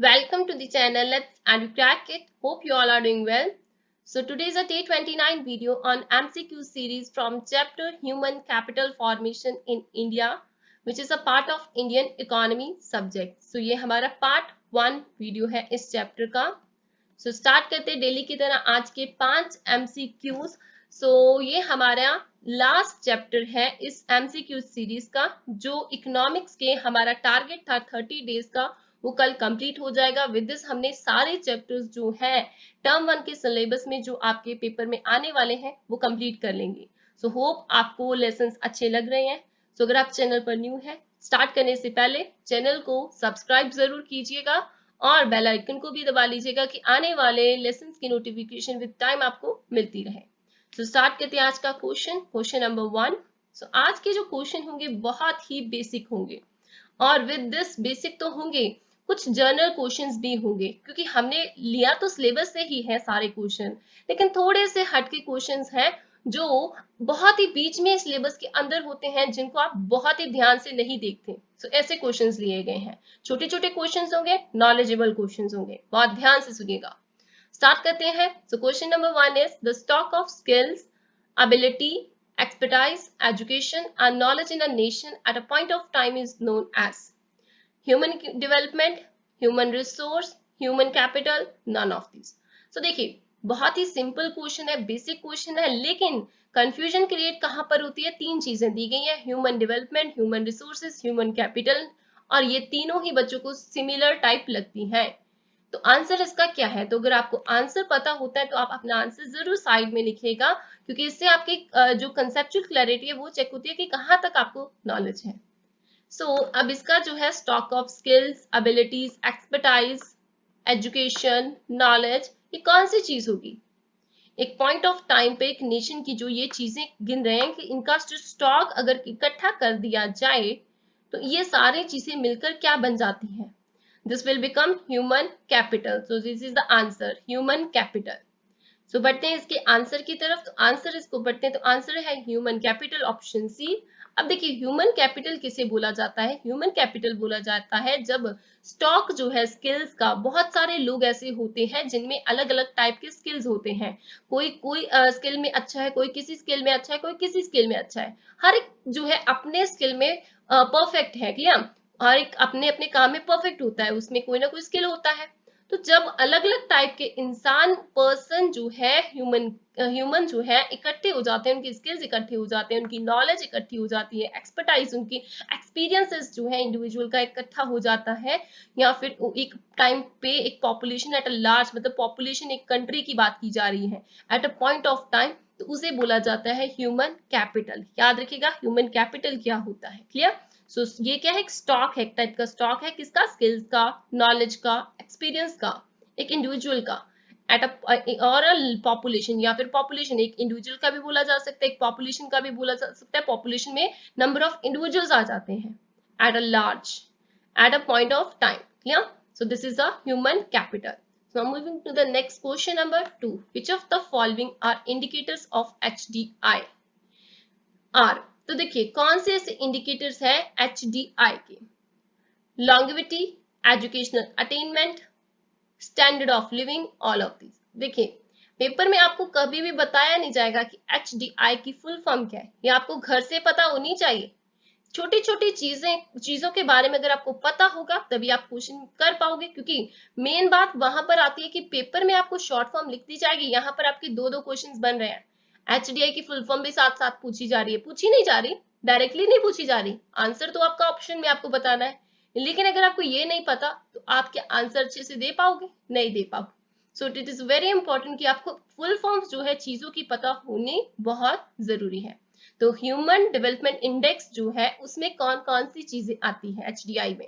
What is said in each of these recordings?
Welcome to the channel Let's and Crack It. Hope you all are doing well. So today is a day 29 video on MCQ series from chapter Human Capital Formation in India, which is a part of Indian Economy subject. So ये हमारा part 1 video है इस chapter का. So start करते हैं daily की तरह आज के 5 MCQs. So ये हमारा लास्ट चैप्टर है इस MCQ सीरीज का, जो इकोनॉमिक्स के हमारा टारगेट था 30 डेज का, वो कल कंप्लीट हो जाएगा. विद दिस हमने सारे चैप्टर्स जो है टर्म 1 के सिलेबस में जो आपके पेपर में आने वाले हैं वो कंप्लीट कर लेंगे. सो होप आपको लेसन्स अच्छे लग रहे हैं. सो अगर आप चैनल पर न्यू है, स्टार्ट करने से पहले चैनल को सब्सक्राइब जरूर कीजिएगा और बेल आइकन को भी दबा लीजिएगा कि आने वाले लेसन्स की नोटिफिकेशन विद टाइम आपको मिलती रहे. सो स्टार्ट करते हैं आज का क्वेश्चन नंबर 1. सो आज के जो क्वेश्चन होंगे बहुत ही बेसिक होंगे और विद दिस बेसिक तो होंगे, कुछ जर्नल क्वेश्चंस भी होंगे क्योंकि हमने लिया तो सिलेबस से ही है सारे क्वेश्चन, लेकिन थोड़े से हटके क्वेश्चंस हैं जो बहुत ही बीच में सिलेबस के अंदर होते हैं, जिनको आप बहुत ही ध्यान से नहीं देखते. सो ऐसे क्वेश्चंस लिए गए हैं. छोटे छोटे क्वेश्चंस होंगे, नॉलेजेबल क्वेश्चंस होंगे. बहुत ध्यान से सुनिएगा. स्टार्ट करते हैं. So question number 1 is the stock of skills, ability, expertise, education and knowledge in a nation at a point of time is known as human development, human resource, human capital, none of these. So देखिए, बहुत ही simple question है, basic question है, लेकिन confusion create कहाँ पर होती है? तीन चीजें दी गई हैं, human development, human resources, human capital, और ये तीनों ही बच्चों को सिमिलर टाइप लगती हैं. तो आंसर इसका क्या है? तो अगर आपको आंसर पता होता है तो आप अपना आंसर जरूर साइड में लिखिएगा, क्योंकि इससे आपकी जो कंसेप्चुअल क्लैरिटी है वो चेक होती है कि कहाँ तक आपको नॉलेज है. सो अब इसका जो है stock of skills, abilities, expertise, education, knowledge, ये कौन सी चीज होगी? एक पॉइंट ऑफ टाइम पे एक नेशन की जो ये चीजें गिन रहे हैं कि इनका जो स्टॉक अगर इकट्ठा कर दिया जाए तो ये सारी चीजें मिलकर क्या बन जाती हैं? This will become human capital. So this is the answer, human capital. So बढ़ते हैं इसके आंसर की तरफ. तो आंसर इसको बढ़ते हैं, तो आंसर है ह्यूमन कैपिटल, ऑप्शन सी. अब देखिए, ह्यूमन कैपिटल किसे बोला जाता है? ह्यूमन कैपिटल बोला जाता है जब स्टॉक जो है स्किल्स का, बहुत सारे लोग ऐसे होते हैं जिनमें अलग अलग टाइप के स्किल्स होते हैं. कोई कोई स्किल में अच्छा है, कोई किसी स्किल में अच्छा है, कोई किसी स्किल में अच्छा है. हर एक जो है अपने स्किल में परफेक्ट है. क्लियर? हर एक अपने अपने काम में परफेक्ट होता है, उसमें कोई ना कोई स्किल होता है. तो जब अलग अलग टाइप के इंसान, पर्सन जो है, ह्यूमन जो है इकट्ठे हो जाते हैं, उनकी स्किल्स इकट्ठे हो जाते हैं, उनकी नॉलेज इकट्ठी हो जाती है, एक्सपर्टाइज, उनकी एक्सपीरियंसेस जो है इंडिविजुअल का इकट्ठा हो जाता है, या फिर एक टाइम पे एक पॉपुलेशन एट अ लार्ज, मतलब पॉपुलेशन एक कंट्री की बात की जा रही है at a point of time, तो उसे बोला जाता है ह्यूमन कैपिटल. याद रखिएगा ह्यूमन कैपिटल क्या होता है. क्लियर? सो ये क्या है? एक स्टॉक है, एक टाइप का स्टॉक है. किसका? स्किल्स का, नॉलेज का, एक्सपीरियंस का, एक इंडिविजुअल का एट और पॉपुलेशन, या फिर पॉपुलेशन एक इंडिविजुअल का भी बोला जा सकता है, एक पॉपुलेशन का भी बोला जा सकता है. पॉपुलेशन में नंबर ऑफ इंडिविजुअल्स आ जाते हैं at a large, at a point of time. Clear? So this is a human capital. Now moving to the next question number 2. Which of the following are indicators of HDI? R. तो देखिए कौन से ऐसे indicators हैं HDI के? Longevity, educational attainment, standard of living, all of this. देखिए, paper में आपको कभी भी बताया नहीं जाएगा कि HDI की फुल फॉर्म क्या है. ये आपको घर से पता होनी चाहिए. छोटी छोटी चीजों के बारे में अगर आपको पता होगा तभी आप क्वेश्चन कर पाओगे, क्योंकि मेन बात वहां पर आती है कि पेपर में आपको शॉर्ट फॉर्म लिख दी जाएगी. यहाँ पर आपके दो दो क्वेश्चन बन रहे हैं. HDI की फुल फॉर्म भी साथ साथ पूछी जा रही है, पूछी नहीं जा रही, डायरेक्टली नहीं पूछी जा रही. आंसर तो आपका ऑप्शन में आपको बताना है, लेकिन अगर आपको ये नहीं पता तो आप क्या आंसर अच्छे से दे पाओगे? नहीं दे पाओगे. सो इट इज वेरी इंपॉर्टेंट कि आपको फुल फॉर्म्स जो है चीजों की पता होनी बहुत जरूरी है. तो ह्यूमन डेवलपमेंट इंडेक्स जो है उसमें कौन कौन सी चीजें आती है HDI में?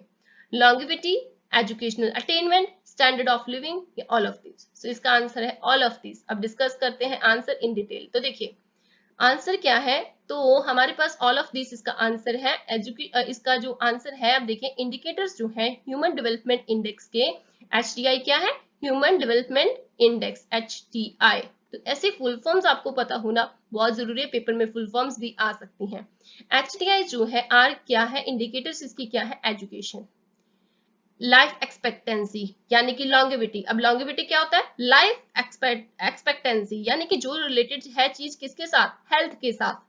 Longevity, educational attainment, standard of living, या ऑल ऑफ दिस. सो इसका आंसर है ऑल ऑफ दिस. अब डिस्कस करते हैं आंसर इन डिटेल. तो देखिए आंसर क्या है, तो हमारे पास ऑल ऑफ दिस इसका आंसर है. इसका जो आंसर है, अब देखिए इंडिकेटर्स जो है ह्यूमन डेवलपमेंट इंडेक्स के, HDI क्या है? Human development index, HDI. तो ऐसे फुल फॉर्म्स आपको पता होना बहुत जरूरी है, पेपर में फुल फॉर्म्स भी आ सकती हैं. HDI जो है, R क्या है? इंडिकेटर्स इसकी क्या है? एजुकेशन. लाइफ एक्सपेक्टेंसी यानी कि लॉन्गेविटी। अब लॉन्गेविटी क्या होता है? लाइफ एक्सपेक्टेंसी यानी कि जो रिलेटेड है चीज किसके साथ? हेल्थ के साथ।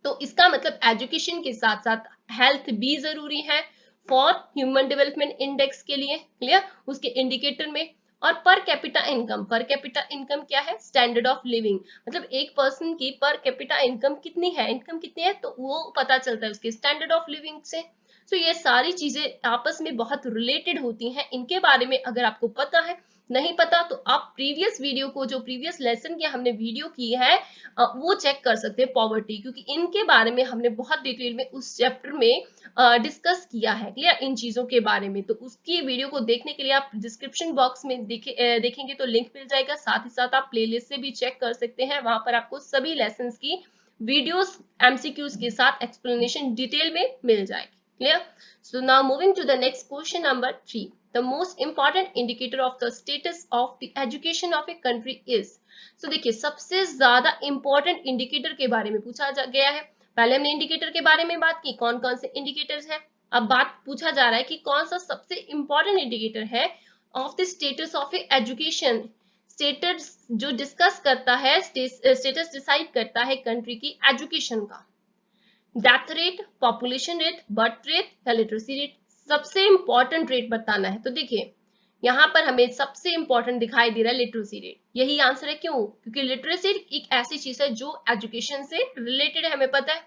तो इसका मतलब एजुकेशन के साथ साथ हेल्थ भी जरूरी है फॉर ह्यूमन डेवलपमेंट इंडेक्स के लिए, क्लियर, उसके इंडिकेटर में। और per capita income, per capita income क्या है? स्टैंडर्ड ऑफ लिविंग, मतलब एक पर्सन की पर कैपिटा इनकम कितनी है, इनकम कितनी है, तो वो पता चलता है उसके स्टैंडर्ड ऑफ लिविंग से। तो ये सारी चीजें आपस में बहुत रिलेटेड होती हैं। इनके बारे में अगर आपको पता है, नहीं पता तो आप प्रीवियस वीडियो को, जो प्रीवियस लेसन की हमने वीडियो की है, वो चेक कर सकते हैं पॉवर्टी, क्योंकि इनके बारे में हमने बहुत डिटेल में उस चैप्टर में डिस्कस किया है, क्लियर, इन चीजों के बारे में। तो उसकी वीडियो को देखने के लिए आप डिस्क्रिप्शन बॉक्स में देखेंगे तो लिंक मिल जाएगा। साथ ही साथ आप प्लेलिस्ट से भी चेक कर सकते हैं, वहां पर आपको सभी लेसन की वीडियोस एमसीक्यूज के साथ एक्सप्लेनेशन डिटेल में मिल जाएगी, clear. So now moving to the next question number 3. The most important indicator of the status of the education of a country is. So देखिए सबसे ज्यादा इंपॉर्टेंट इंडिकेटर के बारे में पूछा गया है। पहले हमने इंडिकेटर के बारे में बात की, कौन कौन से इंडिकेटर्स हैं। अब बात पूछा जा रहा है कि कौन सा सबसे इंपॉर्टेंट इंडिकेटर है of the status of A education. Status जो डिस्कस करता है, स्टेटस डिसाइड करता है कंट्री की एजुकेशन का। Death rate, population rate, birth rate या लिटरेसी रेट, सबसे इंपॉर्टेंट रेट बताना है। तो देखिए यहाँ पर हमें सबसे इंपॉर्टेंट दिखाई दे रहा है लिटरेसी रेट, यही आंसर है। क्यों? क्योंकि लिटरेसी एक ऐसी चीज है जो एजुकेशन से रिलेटेड है, हमें पता है।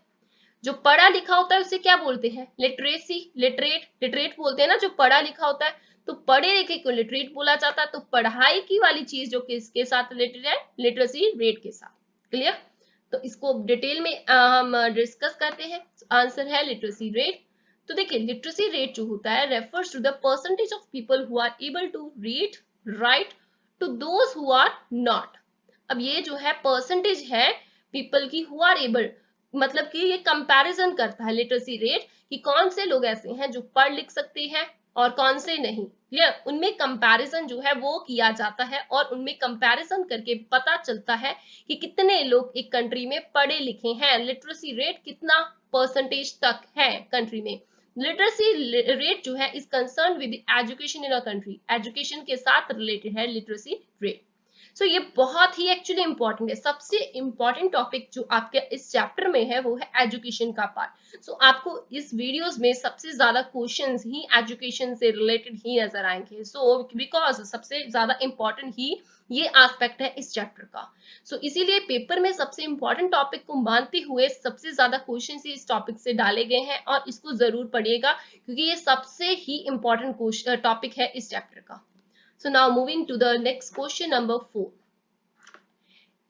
जो पढ़ा लिखा होता है उसे क्या बोलते हैं? लिटरेसी, लिटरेट, लिटरेट बोलते हैं ना जो पढ़ा लिखा होता है। तो पढ़े लिखे को लिटरेट बोला जाता है। तो पढ़ाई की वाली चीज जो किसके साथ रिलेटेड है? लिटरेसी रेट के साथ, क्लियर। तो इसको डिटेल में हम डिस्कस करते हैं। आंसर है लिटरेसी रेट। तो देखिए लिटरेसी रेट जो होता है refers to the percentage of people who are able to read write to those who are not. अब ये जो है परसेंटेज है पीपल की हु आर एबल, मतलब कि ये कंपैरिजन करता है लिटरेसी रेट कि कौन से लोग ऐसे हैं जो पढ़ लिख सकते हैं और कौन से नहीं, क्लियर। उनमें कंपैरिजन जो है वो किया जाता है और उनमें कंपैरिजन करके पता चलता है कि कितने लोग एक कंट्री में पढ़े लिखे हैं, लिटरेसी रेट कितना परसेंटेज तक है कंट्री में। लिटरेसी रेट जो है is concern with education in a country, education के साथ रिलेटेड है लिटरेसी रेट। सो ये बहुत ही एक्चुअली इंपॉर्टेंट है। सबसे इंपॉर्टेंट टॉपिक जो आपके इस चैप्टर में है वो है एजुकेशन का पार्ट। सो आपको इस वीडियोस में सबसे ज्यादा क्वेश्चंस ही एजुकेशन से रिलेटेड ही नजर आएंगे। सो बिकॉज सबसे ज्यादा इंपॉर्टेंट ही ये एस्पेक्ट है इस चैप्टर का। सो इसीलिए पेपर में सबसे इंपॉर्टेंट टॉपिक को मानते हुए सबसे ज्यादा क्वेश्चन इस टॉपिक से डाले गए हैं और इसको जरूर पढ़िएगा क्योंकि ये सबसे ही इंपॉर्टेंट टॉपिक है इस चैप्टर का। So now moving to the next question number 4.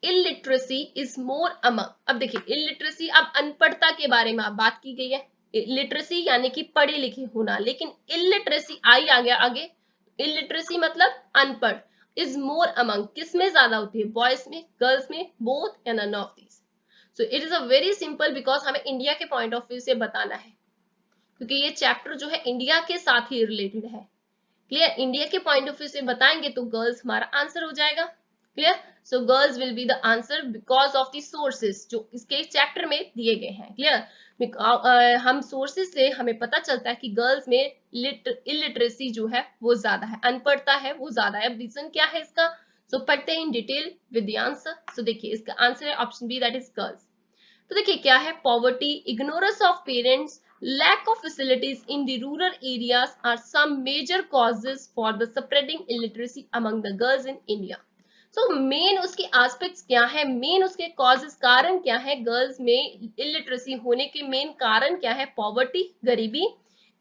Illiteracy is more among. अब देखिए illiteracy, अब अनपढ़ता के बारे में बात की गई है। लिटरेसी यानी कि पढ़े लिखे होना, लेकिन illiteracy आई आ गया आगे। illiteracy मतलब अनपढ़। is more among किस में ज्यादा होती है? बॉयज में, गर्ल्स में, बोथ या none of this. So it is a very simple because हमें इंडिया के पॉइंट ऑफ व्यू से बताना है क्योंकि ये चैप्टर जो है इंडिया के साथ ही रिलेटेड है, क्लियर। इंडिया के पॉइंट ऑफ व्यू से बताएंगे तो गर्ल्स हमारा आंसर हो जाएगा, clear. So girls will be the answer because of the sources जो इसके चैप्टर में दिए गए हैं, क्लियर। हम सोर्सेस से हमें पता चलता है कि गर्ल्स में इलिटरेसी जो है वो ज्यादा है, अनपढ़ता है वो ज्यादा है। अब रीजन क्या है इसका? सो पढ़ते हैं in detail with the answer. So देखिए इसका आंसर है option B, that is girls. तो देखिए क्या है? Poverty, ignorance of parents, lack of facilities in the rural areas are some major causes for the spreading illiteracy among the girls in India. So main उसके aspects क्या है, main उसके causes, कारण क्या है गर्ल्स में इलिटरेसी होने के? मेन कारण क्या है? पॉवर्टी, गरीबी,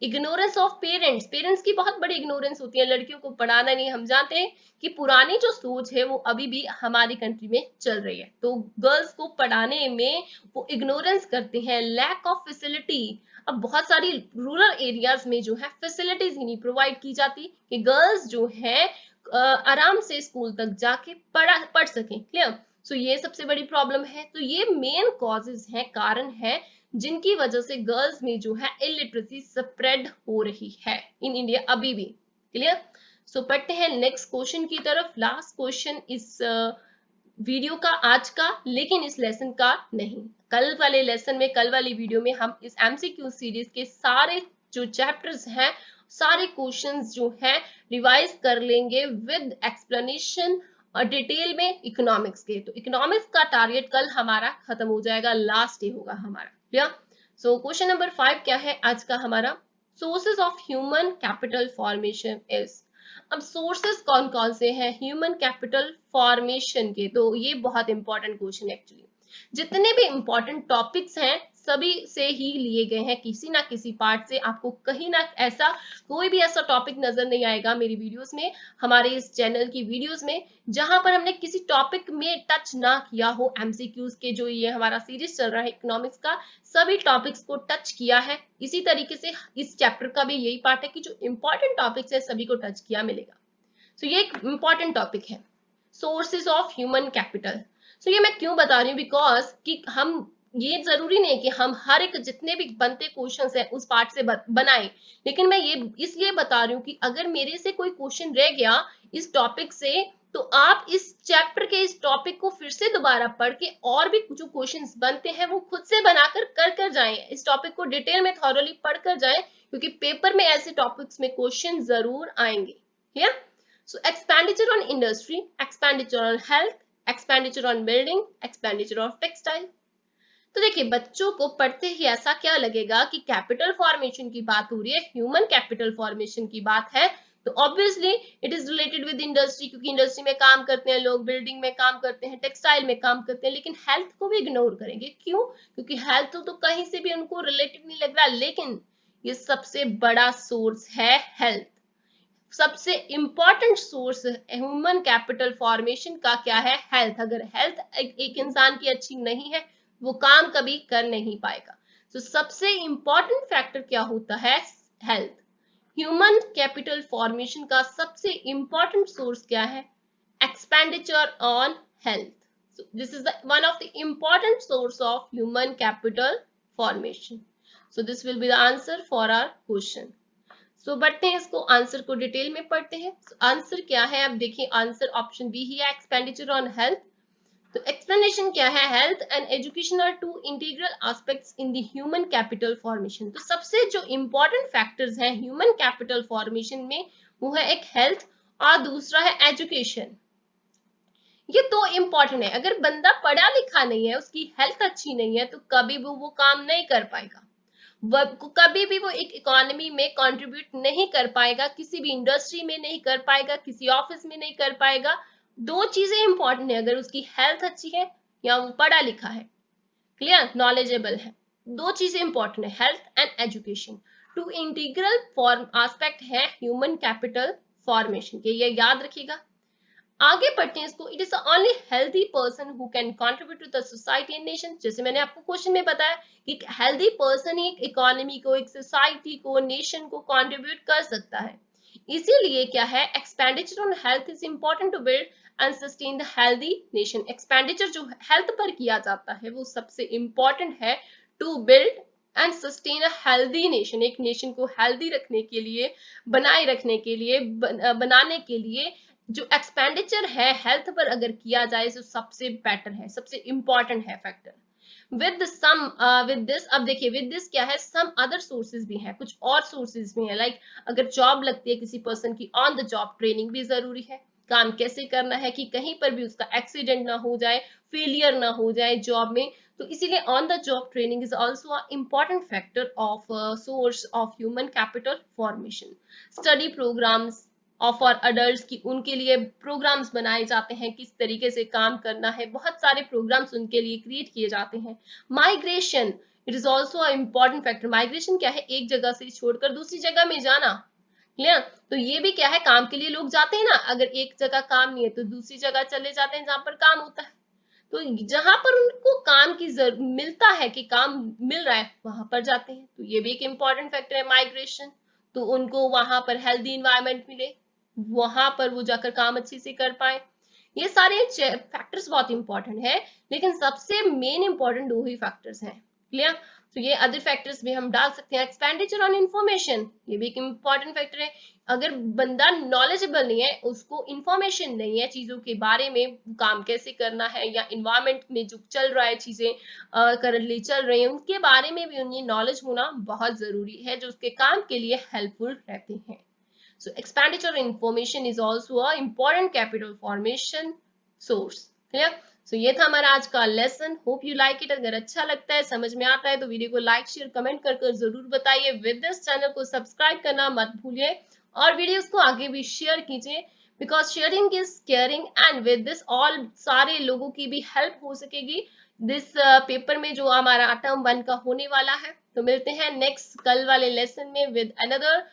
इग्नोरेंस ऑफ पेरेंट्स, पेरेंट्स की बहुत बड़ी इग्नोरेंस होती है, लड़कियों को पढ़ाना नहीं। हम जानते हैं कि पुरानी जो सोच है वो अभी भी हमारी कंट्री में चल रही है, तो गर्ल्स को पढ़ाने में वो इग्नोरेंस करते हैं। लैक ऑफ फैसिलिटी, अब बहुत सारी रूरल एरियाज में जो है फैसिलिटीज ही नहीं प्रोवाइड की जाती कि गर्ल्स जो है आराम से स्कूल तक जाके पढ़ सकें, क्लियर। सो ये सबसे बड़ी प्रॉब्लम है। तो ये मेन कॉजेज है, कारण है जिनकी वजह से गर्ल्स में जो है इलिटरेसी स्प्रेड हो रही है इन इंडिया अभी भी, क्लियर। सो पढ़ते हैं नेक्स्ट क्वेश्चन की तरफ। लास्ट क्वेश्चन इस वीडियो का आज का, लेकिन इस लेसन का नहीं। कल वाले लेसन में, कल वाली वीडियो में हम इस एमसीक्यू सीरीज के सारे जो चैप्टर्स हैं सारे क्वेश्चंस जो है रिवाइज कर लेंगे विद एक्सप्लेनेशन और डिटेल में इकोनॉमिक्स के। तो इकोनॉमिक्स का टारगेट कल हमारा खत्म हो जाएगा, लास्ट डे होगा हमारा, क्लियर। सो क्वेश्चन नंबर 5 क्या है आज का हमारा, sources of human capital formation is. अब सोर्सेस कौन कौन से हैं ह्यूमन कैपिटल फॉर्मेशन के, तो ये बहुत इंपॉर्टेंट क्वेश्चन एक्चुअली। जितने भी इंपॉर्टेंट टॉपिक्स हैं सभी से ही लिए गए हैं, किसी ना किसी पार्ट से आपको कहीं ना ऐसा कोई भी ऐसा टॉपिक नजर नहीं आएगा मेरी वीडियोस में, हमारे इस चैनल की वीडियोस में, जहां पर हमने किसी टॉपिक में टच ना किया हो। एमसीक्यूज के जो ये हमारा सीरीज चल रहा है इकोनॉमिक्स का, सभी टॉपिक्स को टच किया है। इसी तरीके से इस चैप्टर का भी यही पार्ट है कि जो इंपॉर्टेंट टॉपिक्स है सभी को टच किया मिलेगा। तो ये एक इंपॉर्टेंट टॉपिक है, सोर्सेज ऑफ ह्यूमन कैपिटल। सो ये मैं क्यों बता रही हूँ, बिकॉज कि हम, ये जरूरी नहीं कि हम हर एक जितने भी बनते क्वेश्चंस हैं उस पार्ट से बनाएं, लेकिन मैं ये इसलिए बता रही हूँ कि अगर मेरे से कोई क्वेश्चन रह गया इस टॉपिक से, तो आप इस चैप्टर के इस टॉपिक को फिर से दोबारा पढ़ के और भी जो क्वेश्चंस बनते हैं वो खुद से बनाकर कर जाएं, इस टॉपिक को डिटेल में थॉरोली पढ़ कर जाएं, क्योंकि पेपर में ऐसे टॉपिक्स में क्वेश्चन जरूर आएंगे। Clear. So expenditure on industry, expenditure on health, expenditure on building, expenditure of textile. तो देखिए बच्चों को पढ़ते ही ऐसा क्या लगेगा कि कैपिटल फॉर्मेशन की बात हो रही है, ह्यूमन कैपिटल फॉर्मेशन की बात है, तो obviously it is related with industry, क्योंकि इंडस्ट्री में काम करते हैं लोग, बिल्डिंग में काम करते हैं, टेक्सटाइल में काम करते हैं। लेकिन हेल्थ को भी इग्नोर करेंगे, क्यों? क्योंकि हेल्थ तो कहीं से भी उनको रिलेटेड नहीं लग रहा, लेकिन ये सबसे बड़ा सोर्स है हेल्थ। सबसे important source human capital formation का क्या है, हेल्थ। अगर हेल्थ एक इंसान की अच्छी नहीं है वो काम कभी कर नहीं पाएगा। तो सबसे इंपॉर्टेंट फैक्टर क्या होता है, हेल्थ। ह्यूमन कैपिटल फॉर्मेशन का सबसे इंपॉर्टेंट सोर्स क्या है, expenditure on health. This is one of the important source of human capital formation. So this will be the answer for our question. So बढ़ते हैं, इसको आंसर को detail में पढ़ते हैं। आंसर क्या है, अब देखिए आंसर ऑप्शन बी ही है, एक्सपेंडिचर ऑन हेल्थ। तो एक्सप्लेनेशन क्या है, health and education are two integral aspects in the human capital formation. तो सबसे जो इंपॉर्टेंट फैक्टर्स हैं ह्यूमन कैपिटल फॉर्मेशन में वो है एक हेल्थ और दूसरा है एजुकेशन। ये दो इंपॉर्टेंट है, अगर बंदा पढ़ा लिखा नहीं है, उसकी हेल्थ अच्छी नहीं है, तो कभी भी वो काम नहीं कर पाएगा, कभी भी वो एक इकोनॉमी में कंट्रीब्यूट नहीं कर पाएगा, किसी भी इंडस्ट्री में नहीं कर पाएगा, किसी ऑफिस में नहीं कर पाएगा। दो चीजें इंपॉर्टेंट है, अगर उसकी हेल्थ अच्छी है या वो पढ़ा लिखा है, क्लियर, नॉलेजेबल है। दो चीजें इंपॉर्टेंट है, health and education. Two integral form aspect है ह्यूमन कैपिटल फॉर्मेशन के, ये याद रखिएगा। आगे बढ़ते हैं इसको, it is only healthy person who can contribute to the society and nation. जैसे मैंने आपको क्वेश्चन में बताया कि हेल्दी पर्सन ही एक इकोनॉमी को, एक सोसाइटी को, नेशन को कंट्रीब्यूट कर सकता है। इसीलिए क्या है, expenditure on health is important to build and sustain the healthy nation. Expenditure जो हेल्थ पर किया जाता है वो सबसे इंपॉर्टेंट है to build and sustain a healthy nation. एक नेशन को हेल्दी रखने के लिए, बनाए रखने के लिए, बनाने के लिए जो एक्सपेंडिचर है हेल्थ पर अगर किया जाए तो सबसे बेटर है, सबसे इंपॉर्टेंट है फैक्टर। विद दिस, अब देखिए विद दिस क्या है, सम अदर सोर्सेज भी हैं, कुछ और सोर्सेज भी हैं, लाइक अगर जॉब लगती है किसी पर्सन की, ऑन द जॉब ट्रेनिंग भी जरूरी है। काम कैसे करना है कि कहीं पर भी उसका एक्सीडेंट ना हो जाए, फेलियर ना हो जाए जॉब में, तो इसीलिए on the job training is also a important factor of source of human capital formation. Study programs for adult की, उनके लिए प्रोग्राम्स बनाए जाते हैं, किस तरीके से काम करना है, बहुत सारे प्रोग्राम्स उनके लिए क्रिएट किए जाते हैं। Migration, it is also important factor. Migration क्या है, एक जगह से छोड़कर दूसरी जगह में जाना, क्लियर। तो ये भी क्या है, काम के लिए लोग जाते हैं ना, अगर एक जगह काम नहीं है तो दूसरी जगह चले जाते हैं जहां पर काम होता है। तो जहां पर उनको काम की मिलता है कि काम मिल रहा है वहां पर जाते हैं, तो ये भी एक इम्पॉर्टेंट फैक्टर है माइग्रेशन। तो उनको वहां पर हेल्दी इन्वायरमेंट मिले, वहां पर वो जाकर काम अच्छे से कर पाए। ये सारे फैक्टर्स बहुत इंपॉर्टेंट है, लेकिन सबसे मेन इंपॉर्टेंट दो ही फैक्टर्स हैं, क्लियर। तो ये अदर फैक्टर्स भी हम डाल सकते हैं। एक्सपेंडिचर ऑन इंफॉर्मेशन, ये भी एक इंपॉर्टेंट फैक्टर है। अगर बंदा नॉलेजेबल नहीं है, उसको इंफॉर्मेशन नहीं है चीजों के बारे में, काम कैसे करना है या इन्वायरमेंट में जो चल रहा है, चीजें करंटली चल रही हैं, उनके बारे में भी उन्हें नॉलेज होना बहुत जरूरी है, जो उसके काम के लिए हेल्पफुल रहते हैं। So expenditure information is also a important capital formation source. Clear? So ये था हमारा आज का lesson. Hope you like it. अगर अच्छा लगता है, समझ में आता है, तो वीडियो को लाइक शेयर कमेंट कर जरूर बताइए। विद दिस चैनल को सब्सक्राइब करना मत भूलिए और वीडियोस को आगे भी शेयर कीजिए, because sharing is caring, and with this all सारे लोगों की भी हेल्प हो सकेगी दिस पेपर में जो हमारा टर्म 1 का होने वाला है। तो मिलते हैं नेक्स्ट कल वाले लेसन में with another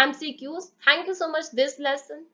MCQs. Thank you so much this lesson.